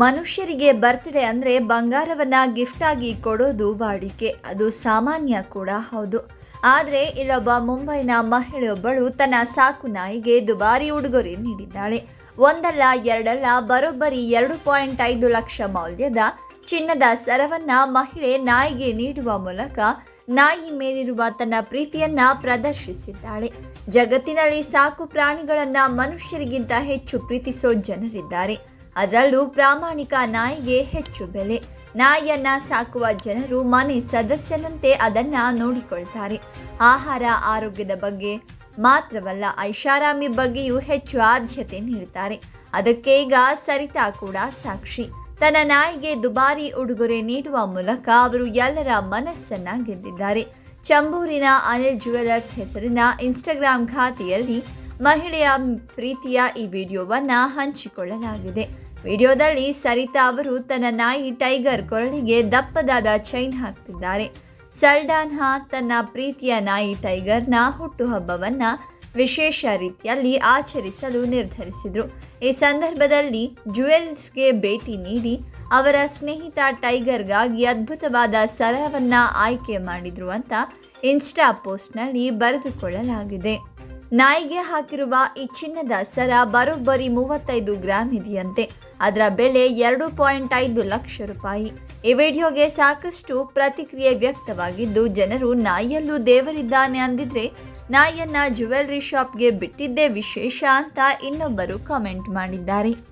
ಮನುಷ್ಯರಿಗೆ ಬರ್ತ್ಡೇ ಅಂದರೆ ಬಂಗಾರವನ್ನು ಗಿಫ್ಟ್ ಆಗಿ ಕೊಡೋದು ವಾಡಿಕೆ. ಅದು ಸಾಮಾನ್ಯ ಕೂಡ ಹೌದು. ಆದರೆ ಇಲ್ಲೊಬ್ಬ ಮುಂಬೈನ ಮಹಿಳೆಯೊಬ್ಬಳು ತನ್ನ ಸಾಕು ನಾಯಿಗೆ ದುಬಾರಿ ಉಡುಗೊರೆ ನೀಡಿದ್ದಾಳೆ. ಒಂದಲ್ಲ ಎರಡಲ್ಲ, ಬರೋಬ್ಬರಿ 2.5 ಲಕ್ಷ ಮೌಲ್ಯದ ಚಿನ್ನದ ಸರವನ್ನ ಮಹಿಳೆ ನಾಯಿಗೆ ನೀಡುವ ಮೂಲಕ ನಾಯಿ ಮೇಲಿರುವ ತನ್ನ ಪ್ರೀತಿಯನ್ನ ಪ್ರದರ್ಶಿಸಿದ್ದಾಳೆ. ಜಗತ್ತಿನಲ್ಲಿ ಸಾಕು ಪ್ರಾಣಿಗಳನ್ನ ಮನುಷ್ಯರಿಗಿಂತ ಹೆಚ್ಚು ಪ್ರೀತಿಸೋ ಜನರಿದ್ದಾರೆ. ಅದರಲ್ಲೂ ಪ್ರಾಮಾಣಿಕ ನಾಯಿಗೆ ಹೆಚ್ಚು ಬೆಲೆ. ನಾಯಿಯನ್ನ ಸಾಕುವ ಜನರು ಮನೆ ಸದಸ್ಯನಂತೆ ಅದನ್ನ ನೋಡಿಕೊಳ್ತಾರೆ. ಆಹಾರ, ಆರೋಗ್ಯದ ಬಗ್ಗೆ ಮಾತ್ರವಲ್ಲ, ಐಷಾರಾಮಿ ಬಗ್ಗೆಯೂ ಹೆಚ್ಚು ಆದ್ಯತೆ ನೀಡುತ್ತಾರೆ. ಅದಕ್ಕೆ ಈಗ ಸರಿತಾ ಕೂಡ ಸಾಕ್ಷಿ. ತನ್ನ ನಾಯಿಗೆ ದುಬಾರಿ ಉಡುಗೊರೆ ನೀಡುವ ಮೂಲಕ ಅವರು ಎಲ್ಲರ ಮನಸ್ಸನ್ನ ಗೆದ್ದಿದ್ದಾರೆ. ಚಂಬೂರಿನ ಅನಿಲ್ ಜ್ಯುವೆಲರ್ಸ್ ಹೆಸರಿನ ಇನ್ಸ್ಟಾಗ್ರಾಮ್ ಖಾತೆಯಲ್ಲಿ ಮಹಿಳೆಯ ಪ್ರೀತಿಯ ಈ ವಿಡಿಯೋವನ್ನು ಹಂಚಿಕೊಳ್ಳಲಾಗಿದೆ. ವಿಡಿಯೋದಲ್ಲಿ ಸರಿತಾ ಅವರು ತನ್ನ ನಾಯಿ ಟೈಗರ್ ಕೊರಳಿಗೆ ದಪ್ಪದಾದ ಚೈನ್ ಹಾಕ್ತಿದ್ದಾರೆ. ಸಲ್ಡಾನ್ಹಾ ತನ್ನ ಪ್ರೀತಿಯ ನಾಯಿ ಟೈಗರ್ನ ಹುಟ್ಟುಹಬ್ಬವನ್ನು ವಿಶೇಷ ರೀತಿಯಲ್ಲಿ ಆಚರಿಸಲು ನಿರ್ಧರಿಸಿದರು. ಈ ಸಂದರ್ಭದಲ್ಲಿ ಜ್ಯುವೆಲ್ಸ್ಗೆ ಭೇಟಿ ನೀಡಿ ಅವರ ಸ್ನೇಹಿತ ಟೈಗರ್ಗಾಗಿ ಅದ್ಭುತವಾದ ಸರವನ್ನು ಆಯ್ಕೆ ಮಾಡಿದ್ರು ಅಂತ ಇನ್ಸ್ಟಾ ಪೋಸ್ಟ್ನಲ್ಲಿ ಬರೆದುಕೊಳ್ಳಲಾಗಿದೆ. ನಾಯಿಗೆ ಹಾಕಿರುವ ಈ ಚಿನ್ನದ ಸರ ಬರೋಬ್ಬರಿ 35 ಗ್ರಾಂ ಇದೆಯಂತೆ. ಅದರ ಬೆಲೆ 2.5 ಲಕ್ಷ ರೂಪಾಯಿ. ಈ ವಿಡಿಯೋಗೆ ಸಾಕಷ್ಟು ಪ್ರತಿಕ್ರಿಯೆ ವ್ಯಕ್ತವಾಗಿದ್ದು, ಜನರು ನಾಯಿಯಲ್ಲೂ ದೇವರಿದ್ದಾನೆ ಅಂದಿದ್ರೆ ನಾಯಿಯನ್ನ ಜ್ಯುವೆಲರಿ ಶಾಪ್ಗೆ ಬಿಟ್ಟಿದ್ದೇ ವಿಶೇಷ ಅಂತ ಇನ್ನೊಬ್ಬರು ಕಾಮೆಂಟ್ ಮಾಡಿದ್ದಾರೆ.